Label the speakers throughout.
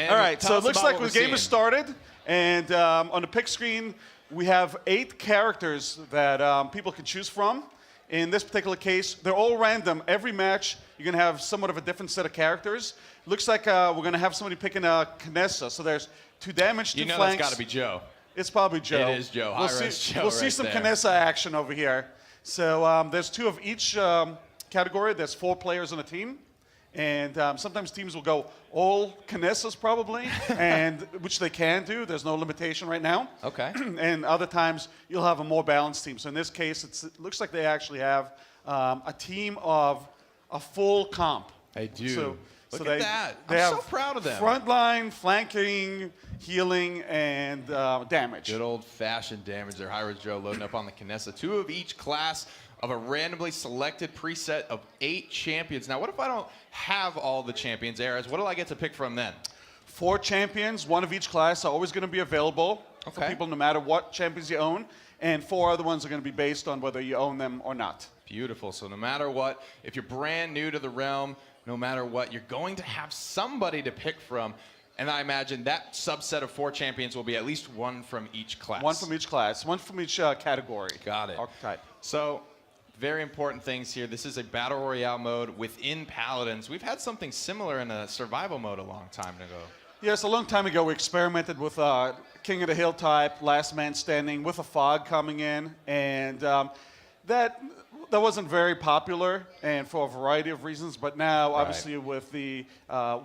Speaker 1: And
Speaker 2: all right, so it looks like the game has
Speaker 1: is
Speaker 2: started, and on the pick screen, we have 8 characters that people can choose from. In this particular case, they're all random. Every match, you're going to have somewhat of a different set of characters. Looks like we're going to have somebody picking Knessa. So there's 2 damage, 2 flanks.
Speaker 1: That's got to be Joe.
Speaker 2: It's probably Joe.
Speaker 1: It is Joe.
Speaker 2: We'll see some Knessa action over here. So there's 2 of each category. There's 4 players on a team. And sometimes teams will go all Knessas probably, and which they can do. There's no limitation right now.
Speaker 1: Okay.
Speaker 2: And other times you'll have a more balanced team. So in this case, it looks like they actually have a team of a full comp.
Speaker 1: They do.
Speaker 2: So
Speaker 1: Look at that.
Speaker 2: They
Speaker 1: I'm
Speaker 2: have
Speaker 1: so proud of them.
Speaker 2: Frontline, flanking, healing, and damage.
Speaker 1: Good old-fashioned damage there. High-Res Joe loading up on the Knessa. 2 of each class of a randomly selected preset of 8 champions. Now, what if I don't have all the champions, Ares? What do I get to pick from then?
Speaker 2: 4 champions, 1 of each class, are always going to be available for people no matter what champions you own. And 4 other ones are going to be based on whether you own them or not.
Speaker 1: Beautiful. So no matter what, if you're brand new to the realm, no matter what, you're going to have somebody to pick from. And I imagine that subset of 4 champions will be at least 1 from each class.
Speaker 2: 1 from each class, 1 from each category.
Speaker 1: Got it.
Speaker 2: Archetype.
Speaker 1: So very important things here. This is a Battle Royale mode within Paladins. We've had something similar in a survival mode a long time ago.
Speaker 2: Yes, a long time ago we experimented with King of the Hill type, Last Man Standing, with a fog coming in. And that wasn't very popular, and for a variety of reasons. But now, obviously, with the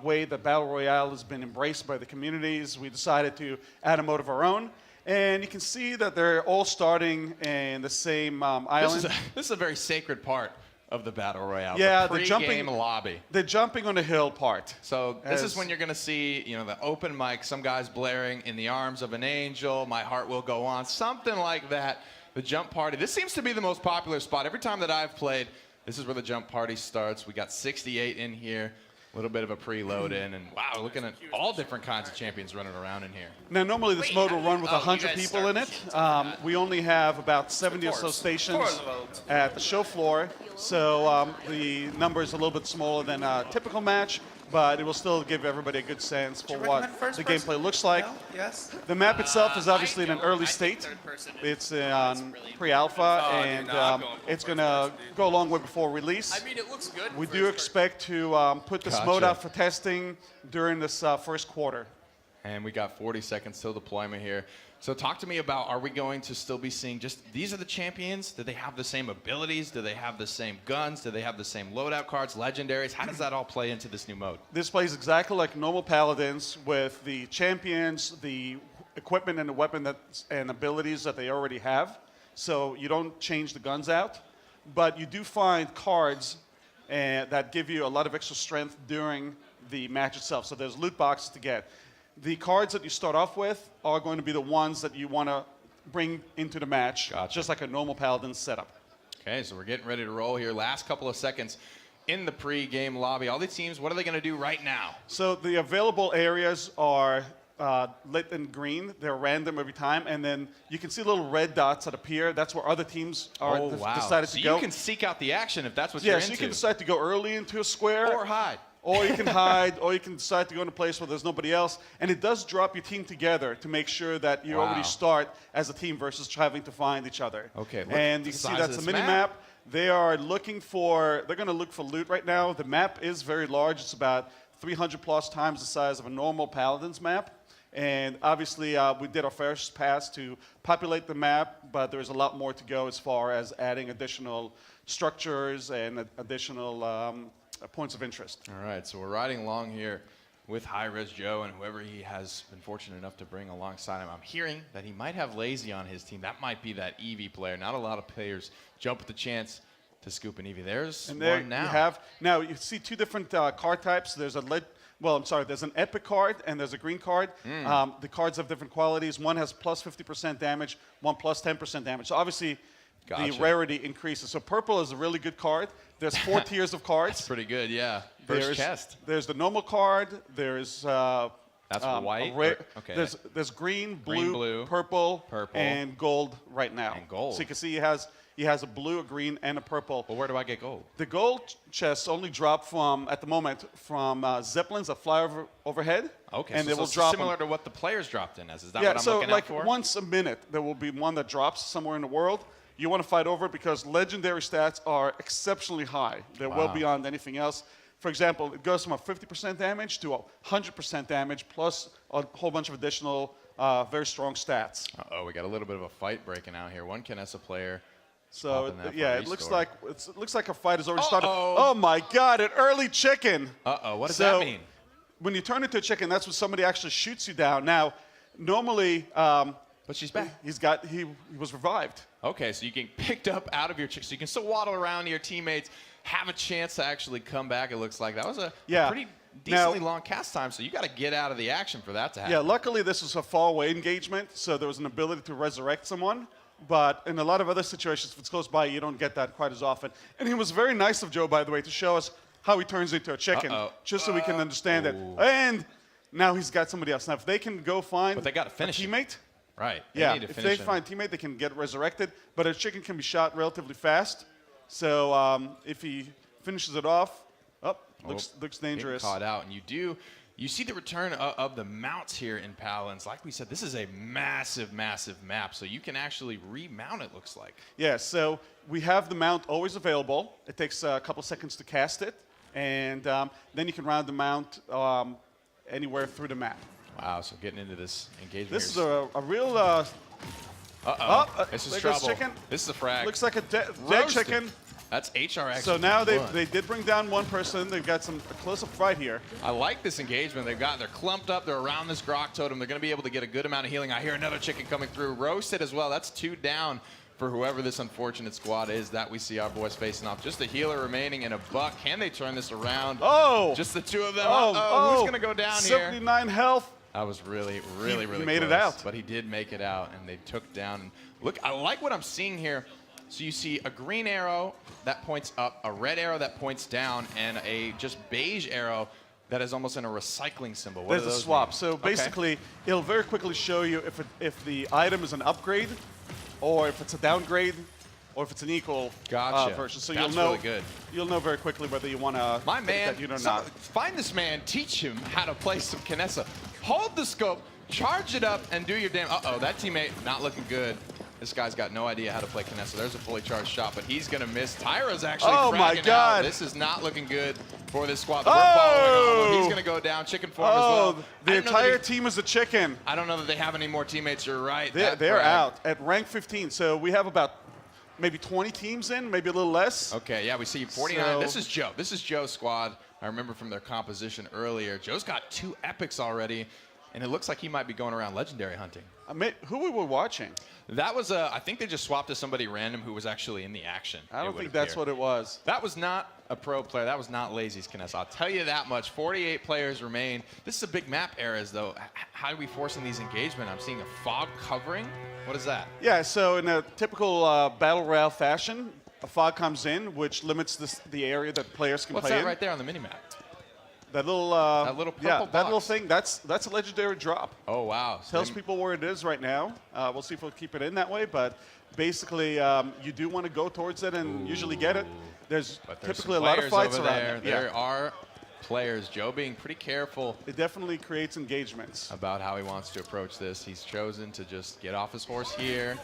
Speaker 2: way that Battle Royale has been embraced by the communities, we decided to add a mode of our own. And you can see that they're all starting in the same island.
Speaker 1: This is a very sacred part of the Battle Royale.
Speaker 2: Yeah,
Speaker 1: the pre-game lobby.
Speaker 2: The jumping on the hill part.
Speaker 1: So this is when you're going to see, the open mic, some guys blaring "In the Arms of an Angel," "My Heart Will Go On," something like that. The jump party. This seems to be the most popular spot. Every time that I've played, this is where the jump party starts. We got 68 in here. A little bit of a preload in, and wow, looking at all different kinds of champions running around in here.
Speaker 2: Now, normally this mode will run with 100 people in it. We only have about 70 or so stations at the show floor, so the number is a little bit smaller than a typical match, but it will still give everybody a good sense for what the gameplay looks like.
Speaker 3: Yes.
Speaker 2: The map itself is obviously in an early state. It's on pre-alpha, and it's going to go a long way before release.
Speaker 3: I mean, it looks good.
Speaker 2: We do expect to put this mode out for testing during this first quarter.
Speaker 1: And we got 40 seconds till deployment here. So talk to me about, are we going to still be seeing just, these are the champions? Do they have the same abilities? Do they have the same guns? Do they have the same loadout cards, legendaries? How does that all play into this new mode?
Speaker 2: This plays exactly like normal Paladins with the champions, the equipment and the weapon and abilities that they already have. So you don't change the guns out, but you do find cards that give you a lot of extra strength during the match itself. So there's loot boxes to get. The cards that you start off with are going to be the ones that you want to bring into the match, just like a normal Paladin setup.
Speaker 1: Okay, so we're getting ready to roll here. Last couple of seconds in the pre-game lobby. All these teams, what are they going to do right now?
Speaker 2: So the available areas are lit in green. They're random every time, and then you can see little red dots that appear. That's where other teams are decided to go.
Speaker 1: So you can seek out the action if that's what you're into.
Speaker 2: Yes, you can decide to go early into a square.
Speaker 1: Or hide.
Speaker 2: Or you can hide, or you can decide to go in a place where there's nobody else. And it does drop your team together to make sure that you already start as a team versus having to find each other.
Speaker 1: Okay.
Speaker 2: And you can see that's the mini-map. They're going to look for loot right now. The map is very large. It's about 300 plus times the size of a normal Paladins map. And obviously, we did our first pass to populate the map, but there's a lot more to go as far as adding additional structures and additional points of interest.
Speaker 1: All right, so we're riding along here with High-Res Joe and whoever he has been fortunate enough to bring alongside him. I'm hearing that he might have Lazy on his team. That might be that Eevee player. Not a lot of players jump at the chance to scoop an Eevee. There's one now.
Speaker 2: Now you see 2 different card types. There's there's an epic card and there's a green card. The cards have different qualities. One has plus 50% damage, one plus 10% damage. So obviously, the rarity increases. So purple is a really good card. There's 4 tiers of cards.
Speaker 1: That's pretty good, yeah. First chest.
Speaker 2: There's the normal card. There's
Speaker 1: that's white.
Speaker 2: Okay. There's green, blue, purple, and gold right now.
Speaker 1: And gold.
Speaker 2: So you can see he has He has a blue, a green, and a purple.
Speaker 1: Well, where do I get gold?
Speaker 2: The gold chests only drop from, at the moment, from Zeppelins that fly overhead.
Speaker 1: Okay,
Speaker 2: and
Speaker 1: so,
Speaker 2: they will drop
Speaker 1: similar to what the players dropped in as. Is that
Speaker 2: yeah,
Speaker 1: what I'm
Speaker 2: so
Speaker 1: looking
Speaker 2: like
Speaker 1: out for?
Speaker 2: once a minute, there will be one that drops somewhere in the world. You want to fight over it because legendary stats are exceptionally high. They're well beyond anything else. For example, it goes from a 50% damage to a 100% damage plus a whole bunch of additional very strong stats.
Speaker 1: Uh-oh, we got a little bit of a fight breaking out here. One Knessa player.
Speaker 2: So
Speaker 1: popping that for
Speaker 2: yeah,
Speaker 1: a
Speaker 2: it looks
Speaker 1: restore.
Speaker 2: like a fight has already started.
Speaker 1: Uh-oh.
Speaker 2: Oh my God! An early chicken.
Speaker 1: Uh-oh, what does
Speaker 2: So,
Speaker 1: that mean?
Speaker 2: When you turn into a chicken, that's when somebody actually shoots you down. Now, normally,
Speaker 1: But she's back.
Speaker 2: he was revived.
Speaker 1: Okay, so you get picked up out of your chick, so you can still waddle around to your teammates, have a chance to actually come back. It looks like that was a pretty decently long cast time, so you got to get out of the action for that to happen.
Speaker 2: Yeah, luckily this was a far away engagement, so there was an ability to resurrect someone. But in a lot of other situations, if it's close by, you don't get that quite as often. And he was very nice of Joe, by the way, to show us how he turns into a chicken, just so we can understand it. And now he's got somebody else. Now, if they can go find
Speaker 1: But they gotta finish
Speaker 2: a
Speaker 1: him.
Speaker 2: teammate,
Speaker 1: Right.
Speaker 2: yeah,
Speaker 1: Need to
Speaker 2: if
Speaker 1: finish
Speaker 2: they
Speaker 1: him.
Speaker 2: find a teammate, they can get resurrected. But a chicken can be shot relatively fast. So if he finishes it off, looks
Speaker 1: Getting
Speaker 2: dangerous.
Speaker 1: caught out, and you see the return of the mounts here in Paladins. Like we said, this is a massive, massive map, so you can actually remount it, looks like.
Speaker 2: Yeah, so we have the mount always available. It takes a couple seconds to cast it, and then you can round the mount anywhere through the map.
Speaker 1: Wow, so getting into this engagement
Speaker 2: This is
Speaker 1: here.
Speaker 2: a real...
Speaker 1: This is
Speaker 2: there
Speaker 1: trouble.
Speaker 2: goes chicken.
Speaker 1: This is a frag.
Speaker 2: Looks like a dead
Speaker 1: Roasted.
Speaker 2: chicken.
Speaker 1: That's HRX.
Speaker 2: So now
Speaker 1: one.
Speaker 2: they did bring down one person. They've got a close-up fight here.
Speaker 1: I like this engagement. They're clumped up. They're around this grok totem. They're going to be able to get a good amount of healing. I hear another chicken coming through. Roasted as well. That's 2 down for whoever this unfortunate squad is that we see our boys facing off. Just a healer remaining and a buck. Can they turn this around?
Speaker 2: Oh!
Speaker 1: Just the 2 of them.
Speaker 2: Oh,
Speaker 1: Who's going to go down here?
Speaker 2: 79 health.
Speaker 1: That was really
Speaker 2: He made it
Speaker 1: close,
Speaker 2: out.
Speaker 1: But he did make it out, and they took down. And look, I like what I'm seeing here. So you see a green arrow that points up, a red arrow that points down, and a just beige arrow that is almost in a recycling symbol. What
Speaker 2: There's
Speaker 1: do
Speaker 2: a
Speaker 1: those
Speaker 2: swap.
Speaker 1: mean?
Speaker 2: So
Speaker 1: Okay.
Speaker 2: basically, it'll very quickly show you if the item is an upgrade, or if it's a downgrade, or if it's an equal
Speaker 1: Gotcha.
Speaker 2: version. So
Speaker 1: That's
Speaker 2: you'll know
Speaker 1: really good.
Speaker 2: You'll know very quickly whether you want to
Speaker 1: My man,
Speaker 2: that unit or
Speaker 1: some-
Speaker 2: not.
Speaker 1: find this man, teach him how to play some Knessa. Hold the scope, charge it up, and do your damn. Uh-oh, that teammate not looking good. This guy's got no idea how to play Knessa. There's a fully charged shot, but he's going to miss. Tyra's actually fragging out.
Speaker 2: God.
Speaker 1: This is not looking good for this squad. We're following on him. He's going to go down. Chicken form as well.
Speaker 2: The
Speaker 1: I don't know that
Speaker 2: entire team is a chicken.
Speaker 1: I don't know that they have any more teammates. You're right.
Speaker 2: They're
Speaker 1: That frag.
Speaker 2: out at rank 15. So we have about maybe 20 teams in, maybe a little less.
Speaker 1: Okay, yeah, we see 49.
Speaker 2: So-
Speaker 1: This is Joe. This is Joe's squad. I remember from their composition earlier. Joe's got 2 epics already, and it looks like he might be going around legendary hunting.
Speaker 2: Who we were watching?
Speaker 1: That was I think they just swapped to somebody random who was actually in the action.
Speaker 2: I don't think that's what it was.
Speaker 1: That was not a pro player. That was not Lazy's Knessa. I'll tell you that much. 48 players remain. This is a big map eras, though. How are we forcing these engagement? I'm seeing a fog covering. What is that?
Speaker 2: Yeah, so in a typical battle royale fashion, a fog comes in, which limits the area that players can
Speaker 1: What's
Speaker 2: play
Speaker 1: that
Speaker 2: in.
Speaker 1: right there on the minimap?
Speaker 2: That little,
Speaker 1: purple
Speaker 2: yeah, that
Speaker 1: box.
Speaker 2: little thing. That's a legendary drop.
Speaker 1: Oh, wow. So
Speaker 2: Tells people where it is right now. We'll see if we'll keep it in that way, but basically, you do want to go towards it and usually get it. There's
Speaker 1: But there's
Speaker 2: typically a
Speaker 1: some
Speaker 2: lot of
Speaker 1: players
Speaker 2: fights
Speaker 1: over
Speaker 2: around
Speaker 1: there.
Speaker 2: it.
Speaker 1: There are players. Joe being pretty careful
Speaker 2: It definitely creates engagements.
Speaker 1: about how he wants to approach this. He's chosen to just get off his horse here.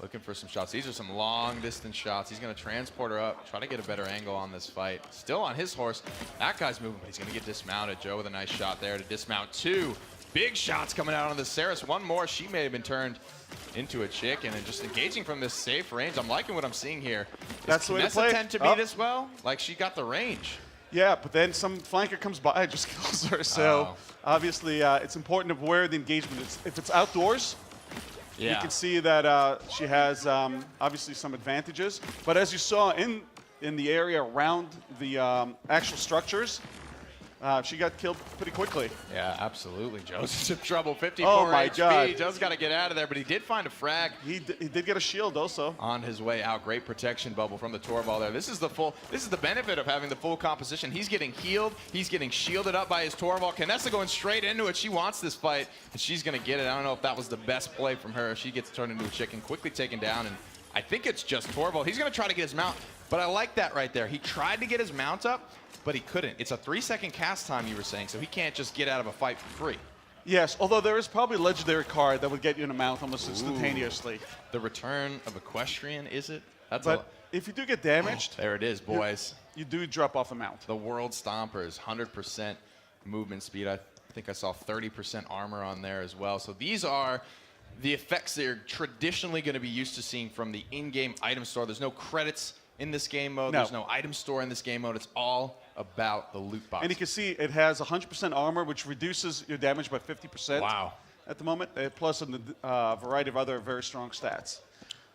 Speaker 1: Looking for some shots. These are some long distance shots. He's going to transport her up, try to get a better angle on this fight. Still on his horse. That guy's moving, but he's going to get dismounted. Joe with a nice shot there to dismount 2. Big shots coming out on the Saris. One more. She may have been turned into a chicken and just engaging from this safe range. I'm liking what I'm seeing here.
Speaker 2: That's the way to play it.
Speaker 1: Tend to be this well? Like she got the range.
Speaker 2: Yeah, but then some flanker comes by and just kills her. So obviously, it's important of where the engagement is. If it's outdoors, you can see that she has obviously some advantages. But as you saw in the area around the actual structures, she got killed pretty quickly.
Speaker 1: Yeah, absolutely. Joe's in trouble. 54
Speaker 2: Oh my
Speaker 1: HP.
Speaker 2: God.
Speaker 1: Joe's got to get out of there, but he did find a frag
Speaker 2: He did get a shield also.
Speaker 1: on his way out. Great protection bubble from the Torval there. This is the benefit of having the full composition. He's getting healed. He's getting shielded up by his Torval. Knessa going straight into it. She wants this fight, and she's going to get it. I don't know if that was the best play from her. She gets turned into a chicken, quickly taken down, and I think it's just Torvald. He's going to try to get his mount, but I like that right there. He tried to get his mount up, but he couldn't. It's a 3-second cast time, you were saying, so he can't just get out of a fight for free.
Speaker 2: Yes, although there is probably a legendary card that would get you in a mount almost instantaneously.
Speaker 1: The return of Equestrian, is it?
Speaker 2: But if you do get damaged,
Speaker 1: there it is, boys.
Speaker 2: You do drop off a mount.
Speaker 1: The World Stompers, 100% movement speed. I think I saw 30% armor on there as well. So these are the effects that you're traditionally going to be used to seeing from the in-game item store. There's no credits in this game mode.
Speaker 2: No.
Speaker 1: There's no item store in this game mode. It's all about the loot box.
Speaker 2: And you can see it has 100% armor, which reduces your damage by 50%.
Speaker 1: Wow.
Speaker 2: At the moment, plus a variety of other very strong stats.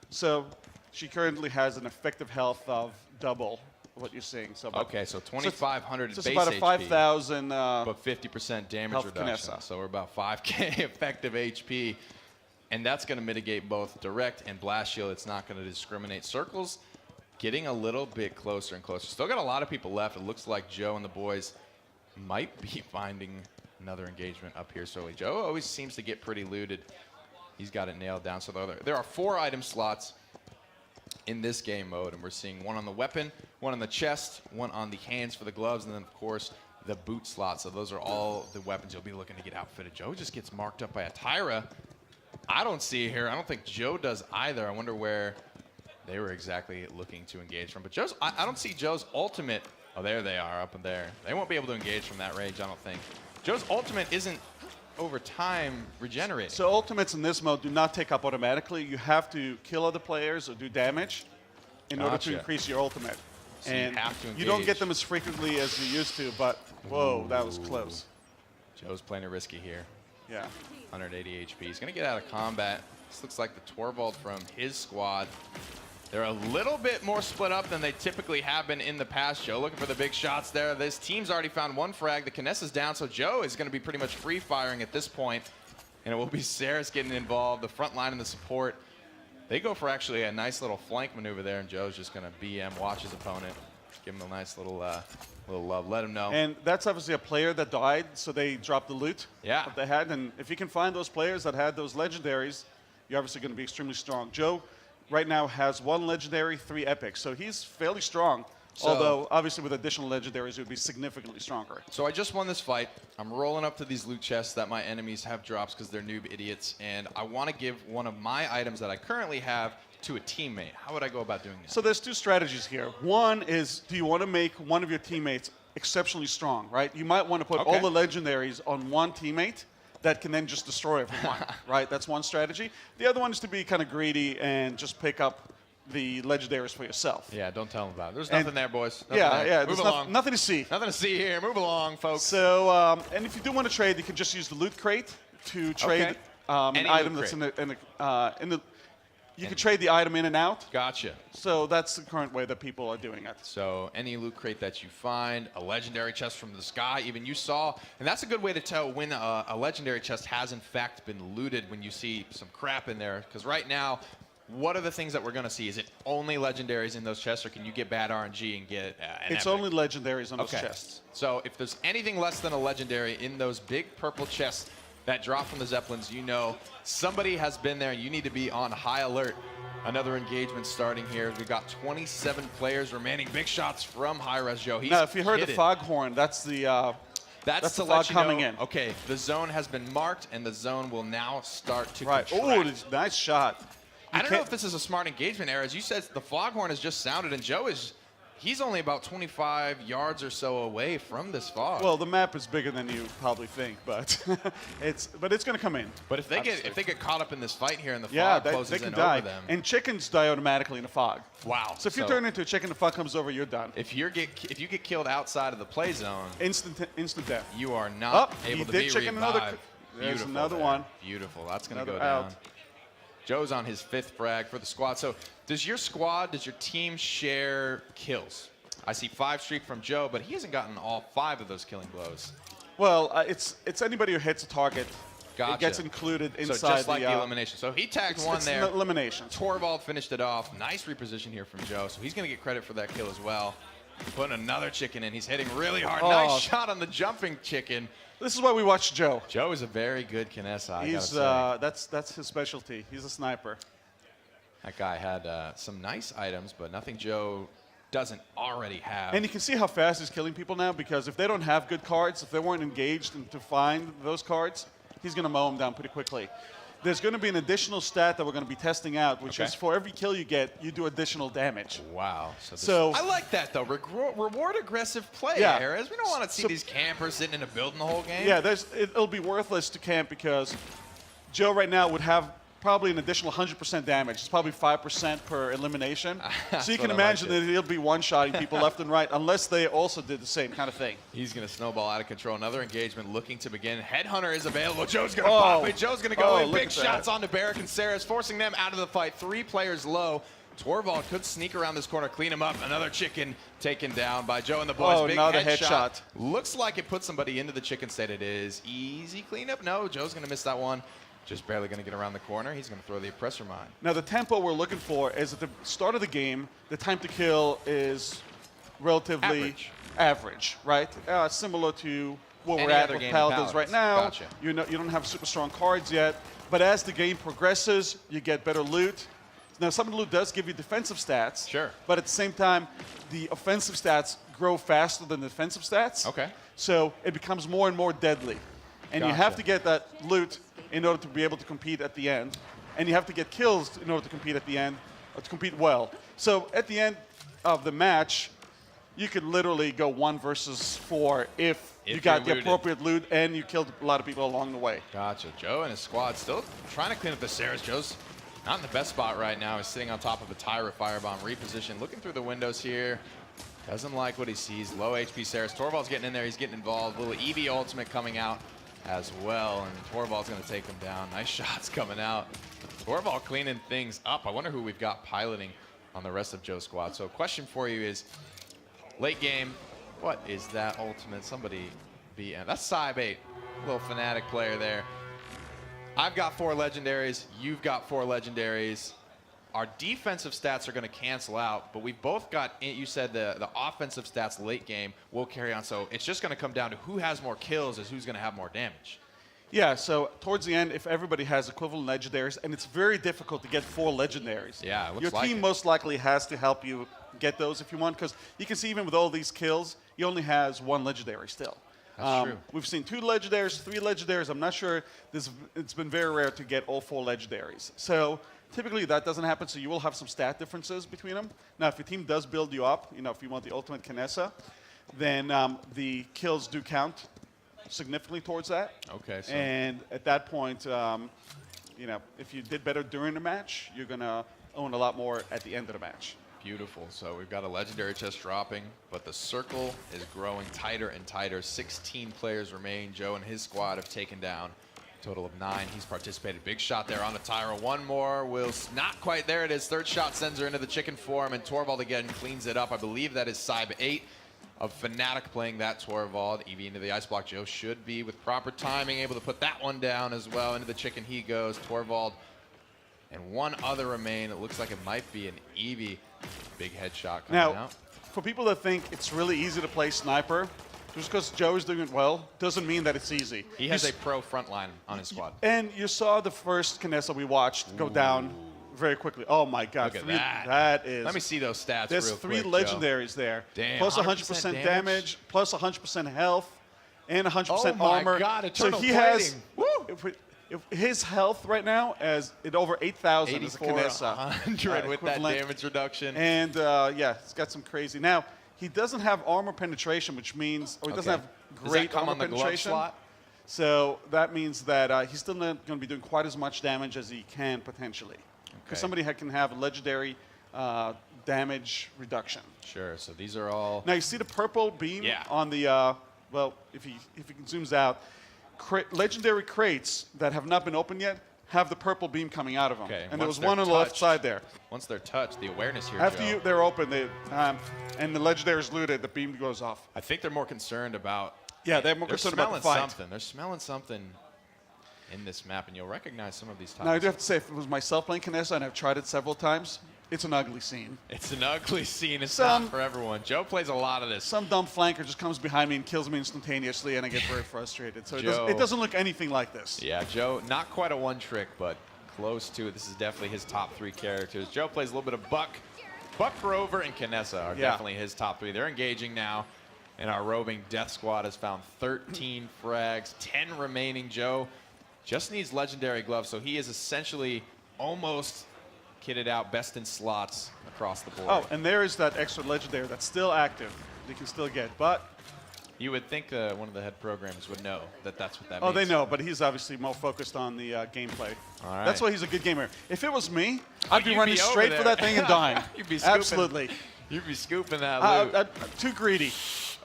Speaker 2: So she currently has an effective health of double what you're seeing. So
Speaker 1: okay, so 2,500 base
Speaker 2: it's about a
Speaker 1: HP,
Speaker 2: 5,000
Speaker 1: but 50% damage
Speaker 2: health
Speaker 1: reduction.
Speaker 2: Kinessa.
Speaker 1: So we're about 5K effective HP, and that's going to mitigate both direct and blast shield. It's not going to discriminate. Circles getting a little bit closer and closer. Still got a lot of people left. It looks like Joe and the boys might be finding another engagement up here. So Joe always seems to get pretty looted. He's got it nailed down. So there are 4 item slots in this game mode, and we're seeing one on the weapon, one on the chest, one on the hands for the gloves, and then, of course, the boot slot. So those are all the weapons you'll be looking to get outfitted. Joe just gets marked up by a Tyra. I don't see it here. I don't think Joe does either. I wonder where they were exactly looking to engage from. But I don't see Joe's ultimate. Oh, there they are, up in there. They won't be able to engage from that range, I don't think. Joe's ultimate isn't over time regenerating.
Speaker 2: So ultimates in this mode do not take up automatically. You have to kill other players or do damage in order to increase your ultimate.
Speaker 1: So
Speaker 2: and
Speaker 1: you have to engage.
Speaker 2: You don't get them as frequently as you used to, but whoa, that was close.
Speaker 1: Joe's playing it risky here.
Speaker 2: Yeah.
Speaker 1: 180 HP. He's going to get out of combat. This looks like the Torvald from his squad. They're a little bit more split up than they typically have been in the past. Joe looking for the big shots there. This team's already found one frag. The Kinessa's down, so Joe is going to be pretty much free firing at this point. And it will be Saris getting involved, the front line and the support. They go for actually a nice little flank maneuver there, and Joe's just going to BM, watch his opponent, give him a nice little love, let him know.
Speaker 2: And that's obviously a player that died, so they dropped the loot
Speaker 1: Yeah.
Speaker 2: that they had. And if you can find those players that had those legendaries, you're obviously going to be extremely strong. Joe right now has 1 legendary, 3 epics, so he's fairly strong.
Speaker 1: So,
Speaker 2: although, obviously, with additional legendaries, it would be significantly stronger.
Speaker 1: So I just won this fight. I'm rolling up to these loot chests that my enemies have drops because they're noob idiots, and I want to give one of my items that I currently have to a teammate. How would I go about doing that?
Speaker 2: So there's 2 strategies here. One is, do you want to make one of your teammates exceptionally strong, right? You might want to put all the legendaries on one teammate that can then just destroy everyone, right? That's one strategy. The other one is to be kind of greedy and just pick up the legendaries for yourself.
Speaker 1: Yeah, don't tell them about it. There's nothing there, boys. Nothing
Speaker 2: Yeah,
Speaker 1: there.
Speaker 2: yeah.
Speaker 1: Move
Speaker 2: There's
Speaker 1: along.
Speaker 2: nothing to see.
Speaker 1: Nothing to see here. Move along, folks.
Speaker 2: So, and if you do want to trade, you can just use the loot crate to trade an
Speaker 1: Any
Speaker 2: item
Speaker 1: loot
Speaker 2: that's
Speaker 1: crate.
Speaker 2: in the. You can trade the item in and out.
Speaker 1: Gotcha.
Speaker 2: So that's the current way that people are doing it.
Speaker 1: So any loot crate that you find, a legendary chest from the sky, even you saw, and that's a good way to tell when a legendary chest has in fact been looted, when you see some crap in there. Because right now, what are the things that we're going to see? Is it only legendaries in those chests, or can you get bad RNG and get an
Speaker 2: It's
Speaker 1: epic?
Speaker 2: only legendaries on those chests.
Speaker 1: So if there's anything less than a legendary in those big purple chests that drop from the Zeppelins, you know somebody has been there. You need to be on high alert. Another engagement starting here. We've got 27 players remaining. Big shots from Hi-Res Joe. He's
Speaker 2: Now, if you heard the
Speaker 1: kidding.
Speaker 2: foghorn, that's the
Speaker 1: That's
Speaker 2: the
Speaker 1: to let
Speaker 2: fog
Speaker 1: you
Speaker 2: coming
Speaker 1: know,
Speaker 2: in.
Speaker 1: Okay, the zone has been marked, and the zone will now start to
Speaker 2: right.
Speaker 1: contract.
Speaker 2: Oh, nice shot.
Speaker 1: I don't know if this is a smart engagement, Era. As you said, the foghorn has just sounded, and Joe he's only about 25 yards or so away from this fog.
Speaker 2: Well, the map is bigger than you probably think, but it's going to come in.
Speaker 1: But if they get caught up in this fight here and the
Speaker 2: Yeah,
Speaker 1: fog
Speaker 2: they
Speaker 1: closes
Speaker 2: can
Speaker 1: in
Speaker 2: die.
Speaker 1: over them.
Speaker 2: And chickens die automatically in the fog.
Speaker 1: Wow.
Speaker 2: So if you turn into a chicken, the fog comes over, you're done.
Speaker 1: If you get killed outside of the play zone,
Speaker 2: Instant death.
Speaker 1: you are not able
Speaker 2: he
Speaker 1: to
Speaker 2: did
Speaker 1: be
Speaker 2: chicken
Speaker 1: revived.
Speaker 2: another. There's
Speaker 1: Beautiful
Speaker 2: another
Speaker 1: there.
Speaker 2: one.
Speaker 1: Beautiful. That's going to go
Speaker 2: Another
Speaker 1: down.
Speaker 2: out.
Speaker 1: Joe's on his 5th frag for the squad. So does your team share kills? I see 5 streak from Joe, but he hasn't gotten all 5 of those killing blows.
Speaker 2: Well, it's anybody who hits a target.
Speaker 1: Gotcha.
Speaker 2: It gets included inside
Speaker 1: so just like
Speaker 2: the
Speaker 1: the elimination. So he tagged one
Speaker 2: it's
Speaker 1: there.
Speaker 2: an elimination.
Speaker 1: Torvald finished it off. Nice reposition here from Joe. So he's going to get credit for that kill as well. Putting another chicken in. He's hitting really hard.
Speaker 2: Oh.
Speaker 1: Nice shot on the jumping chicken.
Speaker 2: This is why we watch Joe.
Speaker 1: Joe is a very good Kinessa, I gotta
Speaker 2: He's
Speaker 1: say.
Speaker 2: that's his specialty. He's a sniper.
Speaker 1: That guy had some nice items, but nothing Joe doesn't already have.
Speaker 2: And you can see how fast he's killing people now, because if they don't have good cards, if they weren't engaged to find those cards, he's going to mow them down pretty quickly. There's going to be an additional stat that we're going to be testing out, which is for every kill you get, you do additional damage.
Speaker 1: Wow.
Speaker 2: So
Speaker 1: I like that, though. Reward aggressive play,
Speaker 2: Yeah.
Speaker 1: Harris. We don't want to see these campers sitting in a building the whole game.
Speaker 2: Yeah, it'll be worthless to camp, because Joe right now would have probably an additional 100% damage. It's probably 5% per elimination. So you can imagine that he'll be one-shotting people left and right, unless they also did the same kind of thing.
Speaker 1: He's going to snowball out of control. Another engagement looking to begin. Headhunter is available. Joe's going to pop it. Joe's going to go in. Big shots onto Barrick and Saris, forcing them out of the fight. 3 players low. Torvald could sneak around this corner, clean him up. Another chicken taken down by Joe and the boys.
Speaker 2: Oh,
Speaker 1: Big
Speaker 2: another
Speaker 1: headshot.
Speaker 2: headshot.
Speaker 1: Looks like it puts somebody into the chicken state. It is easy cleanup. No, Joe's going to miss that one. Just barely going to get around the corner. He's going to throw the oppressor mine. Now,
Speaker 2: the tempo we're looking for is at the start of the game, the time to kill is relatively average, right? Similar to what we're at with Paladins right now.
Speaker 1: Gotcha.
Speaker 2: You don't have super strong cards yet. But as the game progresses, you get better loot. Now, some of the loot does give you defensive stats.
Speaker 1: Sure.
Speaker 2: But at the same time, the offensive stats grow faster than the defensive stats.
Speaker 1: Okay.
Speaker 2: So it becomes more and more deadly. And you have to get that loot in order to be able to compete at the end. And you have to get kills in order to compete at the end, or to compete well. So at the end of the match, you could literally go 1 versus 4 if you got the appropriate loot and you killed a lot of people along the way.
Speaker 1: Gotcha. Joe and his squad still trying to clean up the Saris. Joe's not in the best spot right now. He's sitting on top of a Tyra firebomb reposition, looking through the windows here. Doesn't like what he sees. Low HP Saris. Torvald's getting in there. He's getting involved. Little Eevee ultimate coming out as well, and Torvald's going to take him down. Nice shots coming out. Torvald cleaning things up. I wonder who we've got piloting on the rest of Joe's squad. So question for you is, late game, what is that ultimate? Somebody be, that's Cybe8, little Fnatic player there. I've got 4 legendaries. You've got 4 legendaries. Our defensive stats are going to cancel out, but we've both got, you said the offensive stats late game will carry on. So it's just going to come down to who has more kills is who's going to have more damage.
Speaker 2: Yeah, so towards the end, if everybody has equivalent legendaries, and it's very difficult to get 4 legendaries.
Speaker 1: Yeah, it looks
Speaker 2: your
Speaker 1: like
Speaker 2: team
Speaker 1: it.
Speaker 2: most likely has to help you get those if you want, because you can see even with all these kills, he only has 1 legendary still.
Speaker 1: That's true.
Speaker 2: We've seen 2 legendaries, 3 legendaries. I'm not sure. It's been very rare to get all 4 legendaries. So typically that doesn't happen, so you will have some stat differences between them. Now, if your team does build you up, if you want the ultimate Kinessa, then the kills do count significantly towards that.
Speaker 1: Okay. So
Speaker 2: And at that point, if you did better during the match, you're going to own a lot more at the end of the match.
Speaker 1: beautiful. So we've got a legendary chest dropping, but the circle is growing tighter and tighter. 16 players remain. Joe and his squad have taken down a total of 9. He's participated. Big shot there on the Tyra. One more. Will not quite. There it is. Third shot sends her into the chicken form, and Torvald again cleans it up. I believe that is Cybe8 of Fnatic playing that Torvald. Eevee into the ice block. Joe should be, with proper timing, able to put that one down as well. Into the chicken he goes. Torvald and one other remain. It looks like it might be an Eevee. Big headshot coming out.
Speaker 2: For people that think it's really easy to play sniper, just because Joe is doing it well, doesn't mean that it's easy.
Speaker 1: He has a pro front line on his squad.
Speaker 2: And you saw the first Kinessa we watched go down very quickly. Oh my God.
Speaker 1: Look at that.
Speaker 2: That is.
Speaker 1: Let me see those stats
Speaker 2: There's
Speaker 1: real
Speaker 2: 3
Speaker 1: quick,
Speaker 2: legendaries there.
Speaker 1: Damn,
Speaker 2: Plus 100% damage, plus 100% health, and 100%
Speaker 1: oh
Speaker 2: armor.
Speaker 1: My God, eternal
Speaker 2: so he
Speaker 1: plating.
Speaker 2: has. If his health right now is at over 8,000 as a Kinessa.
Speaker 1: 100 with that damage reduction.
Speaker 2: And yeah, he's got some crazy. Now, he doesn't have armor penetration, which means, or he doesn't have great armor
Speaker 1: on the
Speaker 2: penetration.
Speaker 1: glove slot?
Speaker 2: So that means that he's still not going to be doing quite as much damage as he can potentially. Because somebody can have a legendary damage reduction.
Speaker 1: Sure, so these are all...
Speaker 2: Now you see the purple beam on the, well, if he zooms out, legendary crates that have not been opened yet have the purple beam coming out of them.
Speaker 1: Okay,
Speaker 2: and there was one on the left side there.
Speaker 1: Once they're touched, the awareness here,
Speaker 2: After they're open, and the legendary is looted, the beam goes off.
Speaker 1: I think they're more concerned about...
Speaker 2: Yeah, they're more concerned about the fight.
Speaker 1: They're smelling something in this map, and you'll recognize some of these tiles.
Speaker 2: Now, I do have to say, if it was myself playing Kinessa, and I've tried it several times, it's an ugly scene.
Speaker 1: It's an ugly scene. It's not for everyone. Joe plays a lot of this.
Speaker 2: Some dumb flanker just comes behind me and kills me instantaneously, and I get very frustrated. So it doesn't look anything like this.
Speaker 1: Yeah, Joe, not quite a one trick, but close to it. This is definitely his top 3 characters. Joe plays a little bit of Buck. Buck, Rover, and Kinessa are definitely his top 3. They're engaging now. And our roving death squad has found 13 frags, 10 remaining. Joe just needs legendary gloves, so he is essentially almost kitted out, best in slots across the board.
Speaker 2: Oh, and there is that extra legendary that's still active. You can still get, but
Speaker 1: you would think one of the head programs would know that that's what that
Speaker 2: oh,
Speaker 1: means.
Speaker 2: they know, but he's obviously more focused on the gameplay.
Speaker 1: All right.
Speaker 2: That's why he's a good gamer. If it was me, I'd be
Speaker 1: you'd
Speaker 2: running
Speaker 1: be over
Speaker 2: straight
Speaker 1: there.
Speaker 2: for that thing and dying.
Speaker 1: You'd be scooping.
Speaker 2: Absolutely.
Speaker 1: You'd be scooping that loot.
Speaker 2: Too greedy.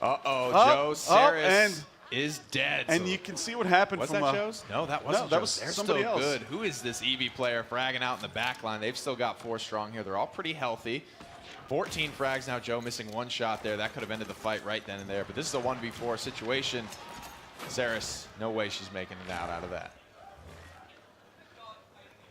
Speaker 1: Uh-oh, Joe Saris is dead.
Speaker 2: And
Speaker 1: So
Speaker 2: you can see what happened
Speaker 1: was
Speaker 2: from
Speaker 1: that Joe's? No, that wasn't
Speaker 2: that
Speaker 1: Joe's.
Speaker 2: was
Speaker 1: They're
Speaker 2: somebody
Speaker 1: still
Speaker 2: else.
Speaker 1: good. Who is this EV player fragging out in the back line? They've still got 4 strong here. They're all pretty healthy. 14 frags now. Joe missing 1 shot there. That could have ended the fight right then and there. But this is a 1v4 situation. Saris, no way she's making it out of that.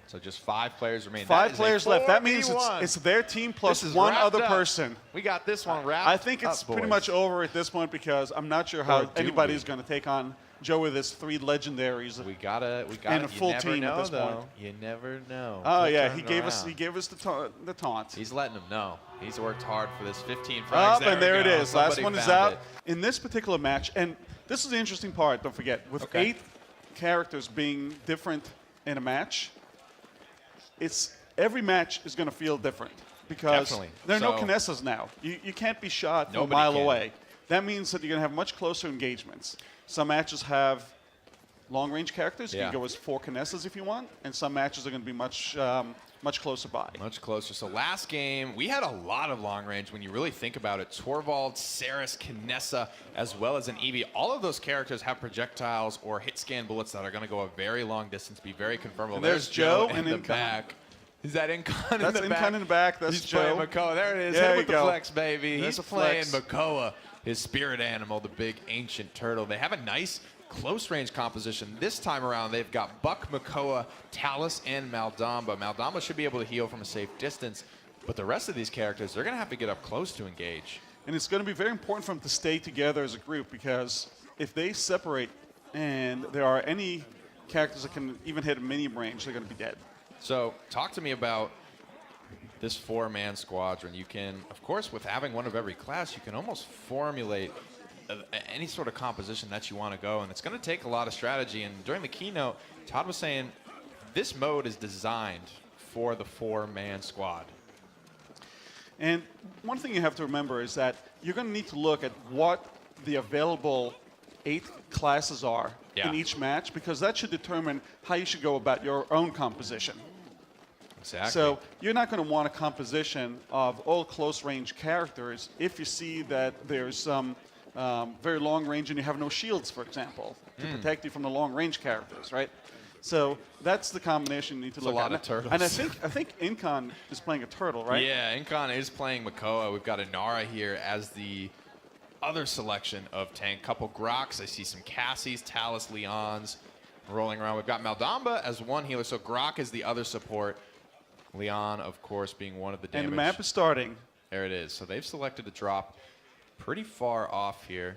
Speaker 1: So just 5 players remain.
Speaker 2: 5 players left. That means it's their team plus
Speaker 1: This is
Speaker 2: one
Speaker 1: wrapped
Speaker 2: other
Speaker 1: up.
Speaker 2: person.
Speaker 1: We got this one wrapped.
Speaker 2: I think it's
Speaker 1: up,
Speaker 2: pretty
Speaker 1: boys.
Speaker 2: much over at this point because I'm not sure
Speaker 1: Or
Speaker 2: how
Speaker 1: do
Speaker 2: anybody's
Speaker 1: we?
Speaker 2: going to take on Joe with his 3 legendaries.
Speaker 1: We got
Speaker 2: And
Speaker 1: a
Speaker 2: a full
Speaker 1: you never
Speaker 2: team at
Speaker 1: know,
Speaker 2: this point.
Speaker 1: though. You never know.
Speaker 2: Oh
Speaker 1: Could
Speaker 2: yeah,
Speaker 1: turn
Speaker 2: he
Speaker 1: it
Speaker 2: gave us
Speaker 1: around.
Speaker 2: the taunt.
Speaker 1: He's letting them know. He's worked hard for this 15 frags.
Speaker 2: Up and there
Speaker 1: we
Speaker 2: it
Speaker 1: go.
Speaker 2: is. Last
Speaker 1: Somebody
Speaker 2: one is
Speaker 1: found
Speaker 2: out.
Speaker 1: it.
Speaker 2: In this particular match, and this is the interesting part, don't forget, with 8 characters being different in a match, every match is going to feel different because
Speaker 1: Definitely.
Speaker 2: there are no
Speaker 1: So-
Speaker 2: Kinessas now. You can't be shot from a
Speaker 1: Nobody
Speaker 2: mile
Speaker 1: can.
Speaker 2: away. That means that you're going to have much closer engagements. Some matches have long-range characters. You
Speaker 1: Yeah.
Speaker 2: can go as 4 Kinessas if you want, and some matches are going to be much closer by.
Speaker 1: Much closer. So last game, we had a lot of long range when you really think about it. Torvald, Saris, Kinessa, as well as an Eevee. All of those characters have projectiles or hit scan bullets that are going to go a very long distance, be very confirmable.
Speaker 2: And there's Joe and
Speaker 1: in the
Speaker 2: Incon.
Speaker 1: back. Is that Incon in
Speaker 2: That's
Speaker 1: the
Speaker 2: Incon
Speaker 1: back?
Speaker 2: in the back. That's
Speaker 1: He's
Speaker 2: Joe.
Speaker 1: playing Makoa. There it is.
Speaker 2: There
Speaker 1: Hit him
Speaker 2: you
Speaker 1: with the
Speaker 2: go.
Speaker 1: flex, baby.
Speaker 2: There's
Speaker 1: He's
Speaker 2: a
Speaker 1: playing
Speaker 2: flex.
Speaker 1: Makoa, his spirit animal, the big ancient turtle. They have a nice close range composition. This time around, they've got Buck, Makoa, Talus, and Maldamba. Maldamba should be able to heal from a safe distance, but the rest of these characters, they're going to have to get up close to engage.
Speaker 2: And it's going to be very important for them to stay together as a group because if they separate and there are any characters that can even hit a medium range, they're going to be dead.
Speaker 1: So talk to me about this 4-man squadron. You can, of course, with having one of every class, you can almost formulate any sort of composition that you want to go, and it's going to take a lot of strategy. And during the keynote, Todd was saying this mode is designed for the 4-man squad.
Speaker 2: And one thing you have to remember is that you're going to need to look at what the available 8 classes are in each match because that should determine how you should go about your own composition.
Speaker 1: Exactly.
Speaker 2: So you're not going to want a composition of all close-range characters if you see that there's some very long range and you have no shields, for example, to protect you from the long-range characters, right? So that's the combination you need to look at.
Speaker 1: a lot of turtles.
Speaker 2: And I think Incon is playing a turtle, right?
Speaker 1: Yeah, Incon is playing Makoa. We've got Inara here as the other selection of tank. Couple Groks. I see some Cassies, Talus, Leons rolling around. We've got Maldamba as one healer, so Grok is the other support. Leon, of course, being one of the damage.
Speaker 2: And the map is starting.
Speaker 1: There it is. So they've selected to drop pretty far off here,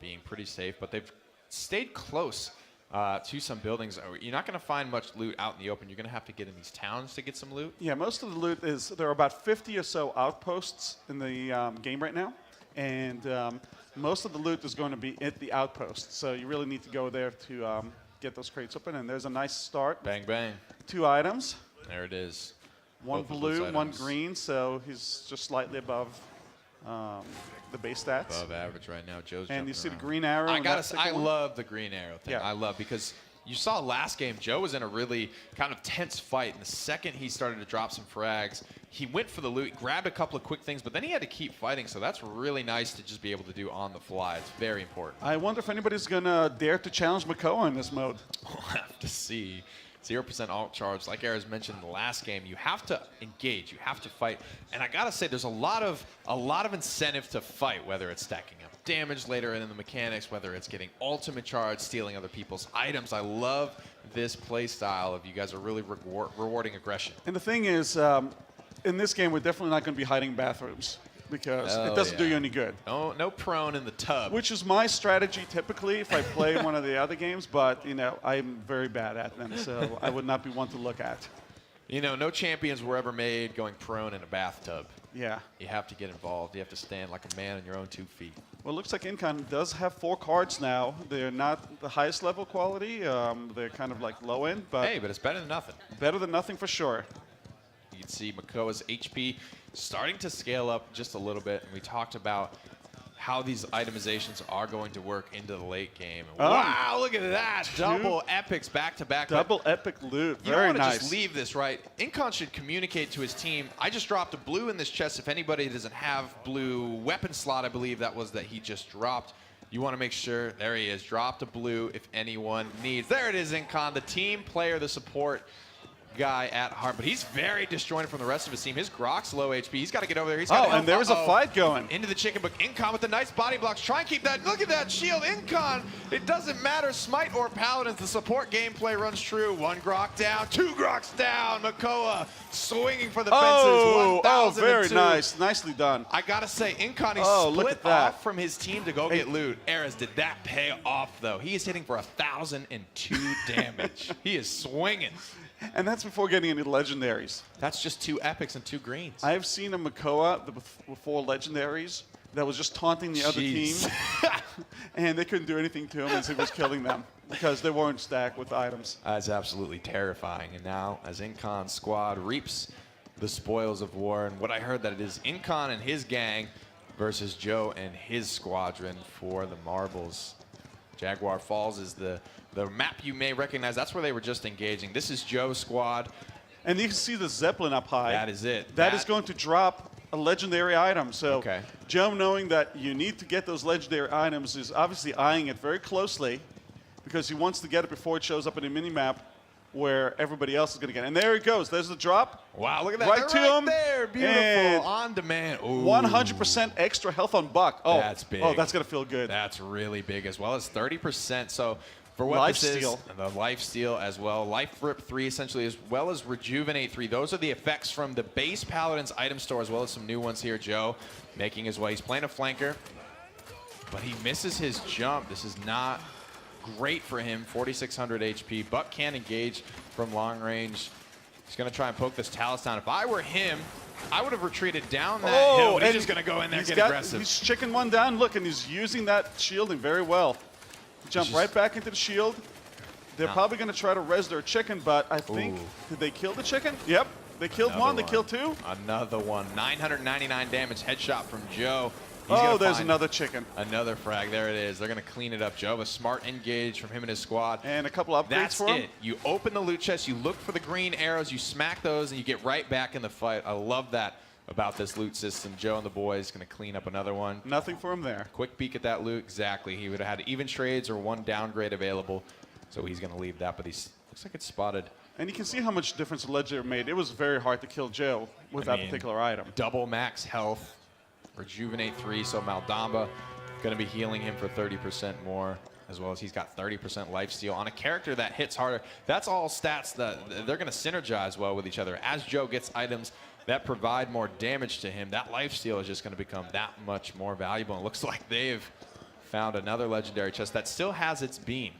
Speaker 1: being pretty safe, but they've stayed close to some buildings. You're not going to find much loot out in the open. You're going to have to get in these towns to get some loot.
Speaker 2: Yeah, most of the loot is, there are about 50 or so outposts in the game right now. And most of the loot is going to be at the outposts. So you really need to go there to get those crates open. And there's a nice start.
Speaker 1: Bang, bang.
Speaker 2: 2 items.
Speaker 1: There it is.
Speaker 2: One
Speaker 1: Both of those
Speaker 2: blue, one
Speaker 1: items
Speaker 2: green. So he's just slightly above the base stats.
Speaker 1: Above average right now. Joe's
Speaker 2: And you
Speaker 1: jumping
Speaker 2: see the
Speaker 1: around.
Speaker 2: green arrow.
Speaker 1: I
Speaker 2: in
Speaker 1: gotta
Speaker 2: that
Speaker 1: say,
Speaker 2: second
Speaker 1: I
Speaker 2: one?
Speaker 1: love the green arrow thing.
Speaker 2: Yeah.
Speaker 1: I love because you saw last game, Joe was in a really kind of tense fight. And the second he started to drop some frags, he went for the loot, grabbed a couple of quick things, but then he had to keep fighting. So that's really nice to just be able to do on the fly. It's very important.
Speaker 2: I wonder if anybody's going to dare to challenge Makoa in this mode.
Speaker 1: We'll have to see. 0% alt charge. Like Ares mentioned in the last game, you have to engage, you have to fight. And I gotta say, there's a lot of incentive to fight, whether it's stacking up damage later in the mechanics, whether it's getting ultimate charge, stealing other people's items. I love this play style of you guys are really rewarding aggression.
Speaker 2: And the thing is, in this game, we're definitely not going to be hiding bathrooms. because it doesn't do you any good.
Speaker 1: No prone in the tub.
Speaker 2: Which is my strategy typically if I play one of the other games, but I'm very bad at them, so I would not be one to look at.
Speaker 1: No champions were ever made going prone in a bathtub.
Speaker 2: Yeah.
Speaker 1: You have to get involved. You have to stand like a man on your own 2 feet.
Speaker 2: Well, it looks like Incon does have 4 cards now. They're not the highest level quality. They're kind of like low end, but
Speaker 1: hey, but it's better than nothing.
Speaker 2: Better than nothing for sure.
Speaker 1: You can see Makoa's HP starting to scale up just a little bit, and we talked about how these itemizations are going to work into the late game. Wow, look at that. Double epics back-to-back.
Speaker 2: Double epic loot.
Speaker 1: Very nice. You don't want to just leave this, right? Incon should communicate to his team, I just dropped a blue in this chest. If anybody doesn't have blue weapon slot, I believe that was that he just dropped. You want to make sure, there he is, dropped a blue if anyone needs. There it is, Incon, the team player, the support guy at heart, but he's very disjointed from the rest of his team. His Grok's low HP. He's got to get over there. He's got
Speaker 2: and there was a fight going.
Speaker 1: Into the chicken, but Incon with the nice body blocks. Try and keep that. Look at that shield. Incon, it doesn't matter. Smite or Paladins, the support gameplay runs true. 1 Grok down, 2 Groks down. Makoa swinging for the fences.
Speaker 2: Very nice. Nicely done.
Speaker 1: I got to say, Incon, he split off from his team to go get loot. Ares, did that pay off, though? He is hitting for 1,002 damage. He is swinging.
Speaker 2: And that's before getting any legendaries.
Speaker 1: That's just 2 epics and 2 greens.
Speaker 2: I have seen a Makoa before legendaries that was just taunting the other team. And they couldn't do anything to him as he was killing them because they weren't stacked with items.
Speaker 1: That's absolutely terrifying. And now, as Incon's squad reaps the spoils of war, and what I heard that it is Incon and his gang versus Joe and his squadron for the marbles. Jaguar Falls is the map you may recognize. That's where they were just engaging. This is Joe's squad.
Speaker 2: And you can see the Zeppelin up high.
Speaker 1: That is it.
Speaker 2: That is going to drop a legendary item. So Joe, knowing that you need to get those legendary items, is obviously eyeing it very closely because he wants to get it before it shows up in a mini-map where everybody else is going to get it. And there it goes. There's the drop.
Speaker 1: Wow, look at that.
Speaker 2: Right to him.
Speaker 1: There. Beautiful.
Speaker 2: And
Speaker 1: on demand.
Speaker 2: 100% extra health on Buck. Oh,
Speaker 1: that's big.
Speaker 2: Oh, that's going to feel good.
Speaker 1: That's really big, as well as 30%. So for what
Speaker 2: life
Speaker 1: this
Speaker 2: steal.
Speaker 1: Is, the life steal as well. Life rip 3 essentially, as well as rejuvenate 3. Those are the effects from the base Paladins item store, as well as some new ones here. Joe making his way. He's playing a flanker, but he misses his jump. This is not great for him. 4,600 HP. Buck can't engage from long range. He's going to try and poke this Talus down. If I were him, I would have retreated down that hill. But he's just going to go in there and get aggressive.
Speaker 2: He's chicken one down. Look, and he's using that shielding very well. Jump right back into the shield. They're probably going to try to res their chicken, but I think, did they kill the chicken? Yep. They killed one. They killed 2.
Speaker 1: Another one. 999 damage headshot from Joe.
Speaker 2: There's another chicken.
Speaker 1: Another frag. There it is. They're going to clean it up. Joe, a smart engage from him and his squad.
Speaker 2: And a couple upgrades for him.
Speaker 1: That's it. You open the loot chest, you look for the green arrows, you smack those, and you get right back in the fight. I love that about this loot system. Joe and the boys going to clean up another one.
Speaker 2: Nothing for him there.
Speaker 1: Quick peek at that loot. Exactly. He would have had even trades or 1 downgrade available, so he's going to leave that, but he looks like it's spotted. And
Speaker 2: you can see how much difference the legendary made. It was very hard to kill Joe with that particular item.
Speaker 1: Double max health. Rejuvenate 3, so Maldamba going to be healing him for 30% more, as well as he's got 30% lifesteal on a character that hits harder. That's all stats that they're going to synergize well with each other. As Joe gets items that provide more damage to him, that lifesteal is just going to become that much more valuable. It looks like they've found another legendary chest that still has its beam.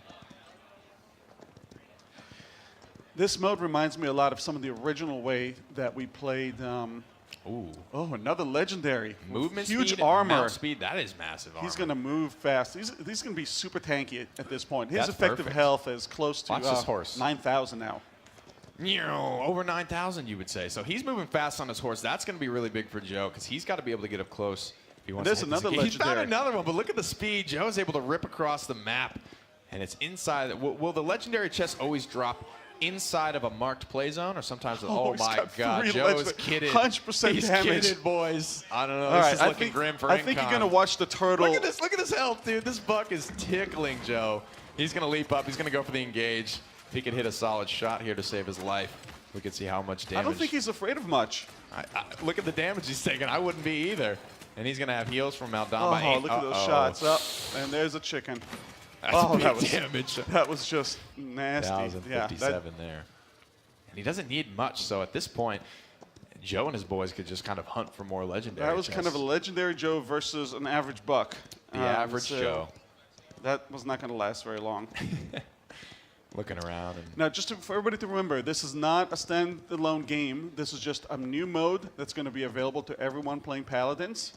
Speaker 2: This mode reminds me a lot of some of the original way that we played. Another legendary.
Speaker 1: Movement
Speaker 2: huge
Speaker 1: speed,
Speaker 2: armor.
Speaker 1: Mount speed, that is massive armor.
Speaker 2: He's going to move fast. He's going to be super tanky at this point. His effective health is close to 9,000 now.
Speaker 1: Over 9,000, you would say. So he's moving fast on his horse. That's going to be really big for Joe because he's got to be able to get up close. If he wants
Speaker 2: There's
Speaker 1: to
Speaker 2: another legendary.
Speaker 1: He's found another one, but look at the speed. Joe's able to rip across the map, and it's inside. Will the legendary chest always drop inside of a marked play zone, or sometimes? Oh my God, Joe's kidded.
Speaker 2: 100%
Speaker 1: he's
Speaker 2: damage.
Speaker 1: Kidded, boys. I don't know.
Speaker 2: All
Speaker 1: This is looking grim for Incon.
Speaker 2: I think you're gonna watch the turtle.
Speaker 1: Look at this. Look at his health, dude. This buck is tickling Joe. He's gonna leap up. He's gonna go for the engage. If he could hit a solid shot here to save his life, we could see how much damage.
Speaker 2: I don't think he's afraid of much.
Speaker 1: Look at the damage he's taking. I wouldn't be either. And he's gonna have heals from Maldamba.
Speaker 2: Oh, look at those shots. And there's a chicken.
Speaker 1: That's big damage.
Speaker 2: That was just nasty.
Speaker 1: 1,057 there. And he doesn't need much, so at this point, Joe and his boys could just kind of hunt for more legendary.
Speaker 2: That was kind of a legendary Joe versus an average buck.
Speaker 1: The average
Speaker 2: so
Speaker 1: Joe.
Speaker 2: That was not going to last very long.
Speaker 1: Looking around. And
Speaker 2: Now, just for everybody to remember, this is not a standalone game. This is just a new mode that's going to be available to everyone playing Paladins.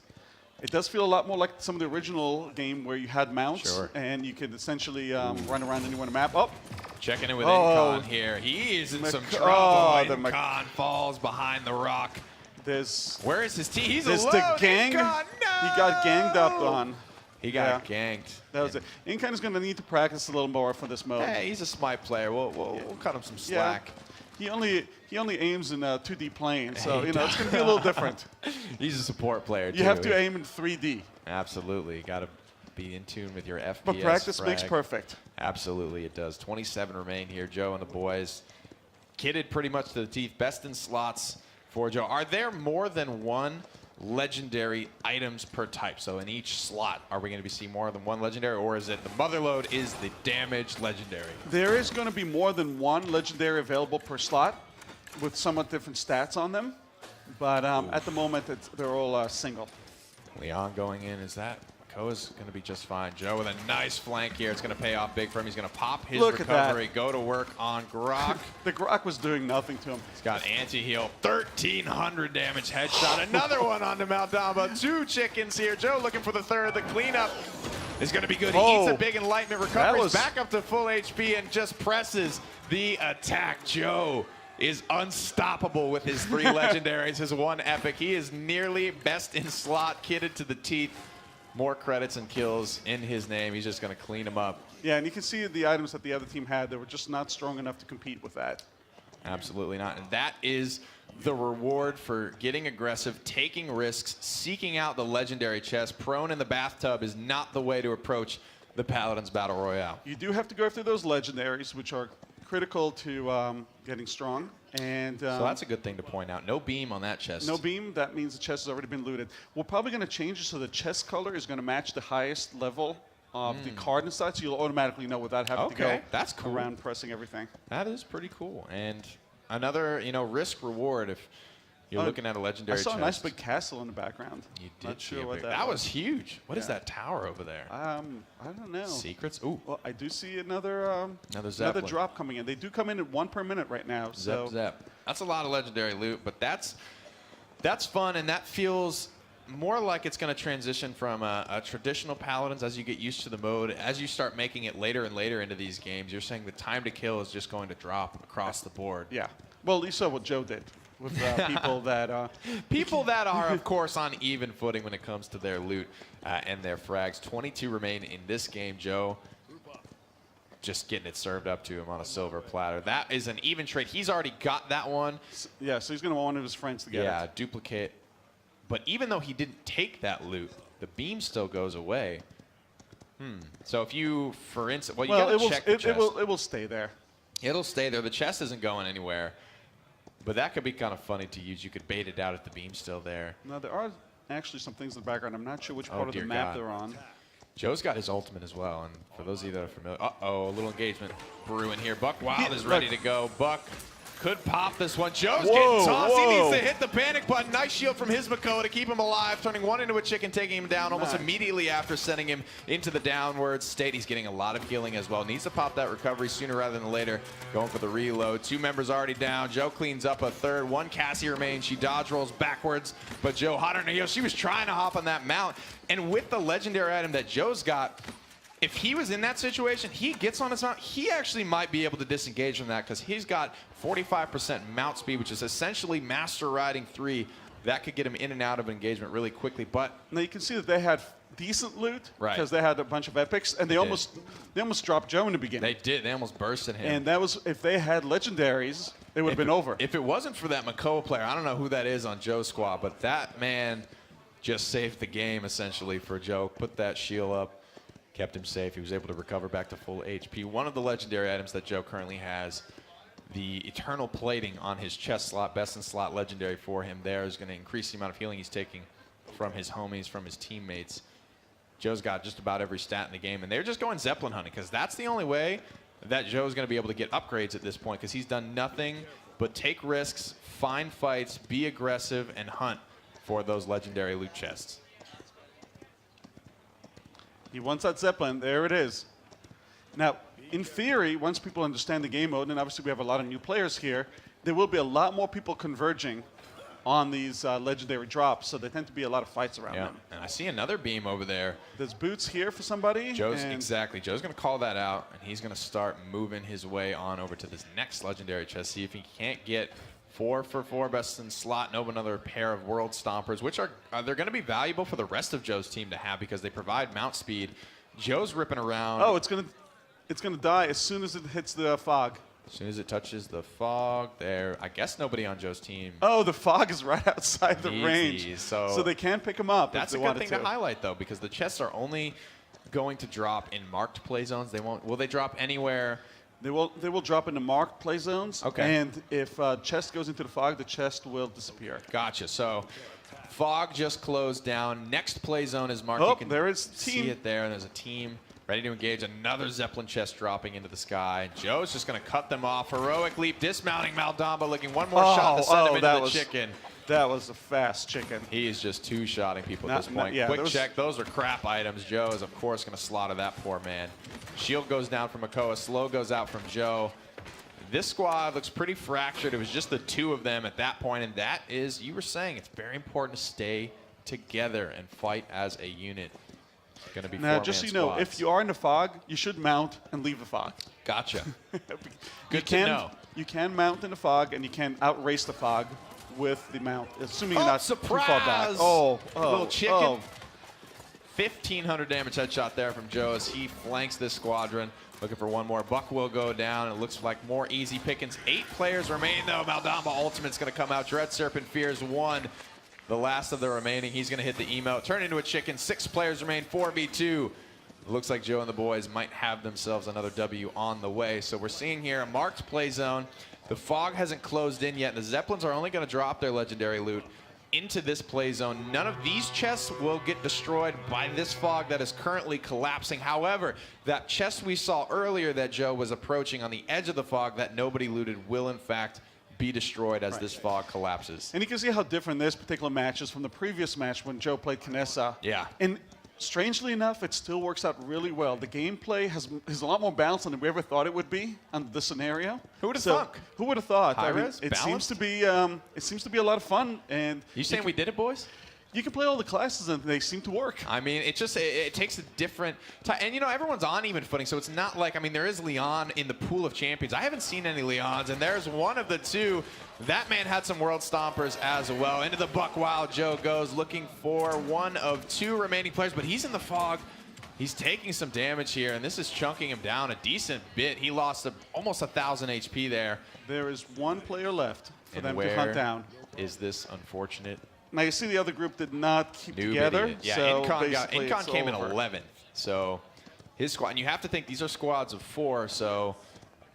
Speaker 2: It does feel a lot more like some of the original game where you had mounts,
Speaker 1: Sure.
Speaker 2: and you could essentially run around anywhere on the map. Oh,
Speaker 1: checking in with
Speaker 2: Oh.
Speaker 1: Incon here. He is in some
Speaker 2: Mc-
Speaker 1: trouble.
Speaker 2: oh, the
Speaker 1: Incon falls behind the rock.
Speaker 2: there's
Speaker 1: Where is his team? He's
Speaker 2: there's
Speaker 1: alone.
Speaker 2: the gang.
Speaker 1: Incon, no!
Speaker 2: He got ganged up on.
Speaker 1: He got ganked.
Speaker 2: That was it. Incon is going to need to practice a little more for this mode.
Speaker 1: Hey, he's a smite player. We'll cut him some slack.
Speaker 2: He only aims in 2D plane, so
Speaker 1: He
Speaker 2: it's going to be a little different.
Speaker 1: He's a support player, too.
Speaker 2: You have to aim in 3D.
Speaker 1: Absolutely. Got to be in tune with your FPS.
Speaker 2: But practice
Speaker 1: frag.
Speaker 2: makes perfect.
Speaker 1: Absolutely, it does. 27 remain here. Joe and the boys kitted pretty much to the teeth. Best in slots for Joe. Are there more than one legendary items per type? So in each slot, are we going to be seeing more than one legendary, or is it the motherload is the damaged legendary?
Speaker 2: There is going to be more than one legendary available per slot with somewhat different stats on them. But at the moment, they're all single.
Speaker 1: Leon going in. Is that Koa's going to be just fine? Joe with a nice flank here. It's going to pay off big for him. He's going to pop his
Speaker 2: Look at that.
Speaker 1: recovery, go to work on Grok.
Speaker 2: The Grok was doing nothing to him.
Speaker 1: He's got anti-heal, 1,300 damage headshot. Another one onto Maldamba. 2 chickens here. Joe looking for the third. The cleanup is going to be good. He eats a big enlightenment recovery. He's back up to full HP and just presses the attack. Joe is unstoppable with his 3 legendaries, his 1 epic. He is nearly best in slot, kitted to the teeth. More credits and kills in his name. He's just going to clean them up.
Speaker 2: Yeah, and you can see the items that the other team had. They were just not strong enough to compete with that.
Speaker 1: Absolutely not. And that is the reward for getting aggressive, taking risks, seeking out the legendary chest. Prone in the bathtub is not the way to approach the Paladins Battle Royale.
Speaker 2: You do have to go after those legendaries, which are critical to getting strong. And
Speaker 1: So that's a good thing to point out. No beam on that chest.
Speaker 2: no beam, that means the chest has already been looted. We're probably going to change it so the chest color is going to match the highest level of the card inside, so you'll automatically know without having to go
Speaker 1: that's cool.
Speaker 2: around pressing everything.
Speaker 1: That is pretty cool. And another, risk reward if you're looking at a legendary
Speaker 2: I saw
Speaker 1: chest.
Speaker 2: a nice big castle in the background.
Speaker 1: You did
Speaker 2: Not
Speaker 1: see
Speaker 2: sure
Speaker 1: a
Speaker 2: what
Speaker 1: big-
Speaker 2: that
Speaker 1: That
Speaker 2: was.
Speaker 1: was huge. What is that tower over there?
Speaker 2: I don't know.
Speaker 1: Secrets? Ooh.
Speaker 2: Well, I do see another
Speaker 1: Another Zeppelin.
Speaker 2: drop coming in. They do come in at 1 per minute right now. So
Speaker 1: Zep. That's a lot of legendary loot, but that's fun, and that feels more like it's going to transition from a traditional Paladins as you get used to the mode. As you start making it later and later into these games, you're saying the time to kill is just going to drop across the board.
Speaker 2: yeah. Well, you saw what Joe did with people that.
Speaker 1: People that are, of course, on even footing when it comes to their loot and their frags. 22 remain in this game, Joe. Just getting it served up to him on a silver platter. That is an even trade. He's already got that one.
Speaker 2: Yeah, so he's going to want one of his friends to get
Speaker 1: Yeah,
Speaker 2: it.
Speaker 1: duplicate. But even though he didn't take that loot, the beam still goes away. So if you, for instance, well, you got to check the chest.
Speaker 2: it will stay there.
Speaker 1: It'll stay there. The chest isn't going anywhere. But that could be kind of funny to use. You could bait it out if the beam's still there.
Speaker 2: Now, there are actually some things in the background. I'm not sure which
Speaker 1: Oh,
Speaker 2: part of the
Speaker 1: dear
Speaker 2: map
Speaker 1: God.
Speaker 2: they're on.
Speaker 1: Joe's got his ultimate as well, and for those of you that are familiar, uh-oh, a little engagement brewing here. Buck Wild is ready to go. Buck could pop this one. Joe's getting tossed. He needs to hit the panic button. Nice shield from his Mako to keep him alive, turning one into a chicken, taking him down almost immediately after sending him into the downward state. He's getting a lot of healing as well. Needs to pop that recovery sooner rather than later. Going for the reload. 2 members already down. Joe cleans up a third. 1 Cassie remains. She dodge rolls backwards, but Joe hot on her heels. She was trying to hop on that mount. And with the legendary item that Joe's got, if he was in that situation, he gets on his mount, he actually might be able to disengage from that because he's got 45% mount speed, which is essentially master riding 3. That could get him in and out of an engagement really quickly. But
Speaker 2: Now, you can see that they had decent loot
Speaker 1: Right.
Speaker 2: because they had a bunch of epics, and they almost dropped Joe in the beginning.
Speaker 1: they did. They almost bursted him.
Speaker 2: And that was, if they had legendaries, it would have been over.
Speaker 1: If it wasn't for that Mako player, I don't know who that is on Joe's squad, but that man just saved the game essentially for Joe. Put that shield up. Kept him safe. He was able to recover back to full HP. One of the legendary items that Joe currently has, the Eternal Plating on his chest slot, best in slot legendary for him there, is going to increase the amount of healing he's taking from his homies, from his teammates. Joe's got just about every stat in the game, and they're just going Zeppelin hunting because that's the only way that Joe's going to be able to get upgrades at this point because he's done nothing but take risks, find fights, be aggressive, and hunt for those legendary loot chests.
Speaker 2: He wants that Zeppelin. There it is. Now, in theory, once people understand the game mode, and obviously we have a lot of new players here, there will be a lot more people converging on these legendary drops, so there tend to be a lot of fights around them.
Speaker 1: And I see another beam over there.
Speaker 2: There's boots here for somebody.
Speaker 1: Exactly. Joe's going to call that out, and he's going to start moving his way on over to this next legendary chest. See if he can't get 4 for 4 best in slot and open another pair of World Stompers, which are they're going to be valuable for the rest of Joe's team to have because they provide mount speed. Joe's ripping around.
Speaker 2: Oh, it's gonna die as soon as it hits the fog.
Speaker 1: As soon as it touches the fog, there. I guess nobody on Joe's team.
Speaker 2: Oh, the fog is right outside the range,
Speaker 1: so
Speaker 2: they can pick him up.
Speaker 1: That's
Speaker 2: if
Speaker 1: a
Speaker 2: they
Speaker 1: good thing
Speaker 2: wanted
Speaker 1: to highlight, though, because the chests are only going to drop in marked play zones. They won't. Will they drop anywhere?
Speaker 2: They will drop into marked play zones.
Speaker 1: Okay.
Speaker 2: And if chest goes into the fog, the chest will disappear.
Speaker 1: Gotcha. So fog just closed down. Next play zone is marked.
Speaker 2: Oh,
Speaker 1: you can
Speaker 2: there is team.
Speaker 1: see it there, and there's a team ready to engage. Another Zeppelin chest dropping into the sky. Joe's just going to cut them off. Heroic leap, dismounting Maldamba, looking one more shot to send him into the chicken.
Speaker 2: That was a fast chicken.
Speaker 1: He is just two-shotting people at this point.
Speaker 2: Yeah,
Speaker 1: Quick check. Those are crap items. Joe is, of course, going to slaughter that poor man. Shield goes down from Makoa. Slow goes out from Joe. This squad looks pretty fractured. It was just the 2 of them at that point, and that is, you were saying, it's very important to stay together and fight as a unit. It's going to be
Speaker 2: now, just so you know, if you are in the fog, you should mount and leave the fog.
Speaker 1: Gotcha. Good to know.
Speaker 2: You can mount in the fog, and you can outrace the fog with the mount, assuming you're not
Speaker 1: surprise!
Speaker 2: too far back.
Speaker 1: Little chicken. 1,500 damage headshot there from Joe as he flanks this squadron. Looking for one more. Buck will go down. It looks like more easy pickings. 8 players remain, though. Maldamba Ultimate's going to come out. Dread Serpent fears 1. The last of the remaining. He's going to hit the emote. Turn into a chicken. 6 players remain. 4v2. It looks like Joe and the boys might have themselves another W on the way. So we're seeing here a marked play zone. The fog hasn't closed in yet. The Zeppelins are only going to drop their legendary loot into this play zone. None of these chests will get destroyed by this fog that is currently collapsing. However, that chest we saw earlier that Joe was approaching on the edge of the fog that nobody looted will, in fact, be destroyed as this fog collapses.
Speaker 2: And you can see how different this particular match is from the previous match when Joe played Kinessa.
Speaker 1: Yeah.
Speaker 2: And strangely enough, it still works out really well. The gameplay is a lot more balanced than we ever thought it would be under this scenario.
Speaker 1: Who would have thought?
Speaker 2: Who would have thought?
Speaker 1: High-res,
Speaker 2: it seems
Speaker 1: balanced?
Speaker 2: to be a lot of fun. And
Speaker 1: You saying we did it, boys?
Speaker 2: you can play all the classes and they seem to work.
Speaker 1: I mean, it takes a different time. And, you know, everyone's on even footing, so it's not like, I mean, there is Leon in the pool of champions. I haven't seen any Leons, and there's one of the 2. That man had some World Stompers as well. Into the Buck Wild Joe goes, looking for one of 2 remaining players, but he's in the fog. He's taking some damage here, and this is chunking him down a decent bit. He lost almost 1,000 HP there.
Speaker 2: There is 1 player left for
Speaker 1: And
Speaker 2: them to hunt down.
Speaker 1: Is this unfortunate?
Speaker 2: Now, you see the other group did not keep
Speaker 1: Noob
Speaker 2: together.
Speaker 1: idiot. Yeah,
Speaker 2: so
Speaker 1: Incon came in
Speaker 2: over.
Speaker 1: 11th. So his squad, and you have to think these are squads of 4, so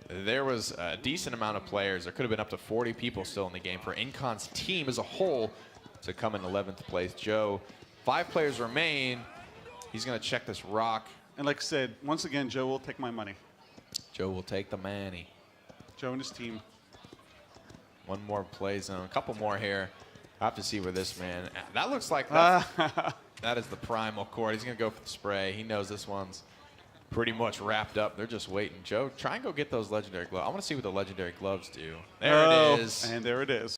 Speaker 1: there was a decent amount of players. There could have been up to 40 people still in the game for Incon's team as a whole to come in 11th place. Joe, 5 players remain. He's going to check this rock.
Speaker 2: And like I said, once again, Joe will take my money.
Speaker 1: Joe will take the money.
Speaker 2: Joe and his team.
Speaker 1: One more play zone, a couple more here. I have to see where this man. That looks like that is the primal cord. He's going to go for the spray. He knows this one's pretty much wrapped up. They're just waiting. Joe, try and go get those legendary gloves. I want to see what the legendary gloves do. There it is.
Speaker 2: And there it is.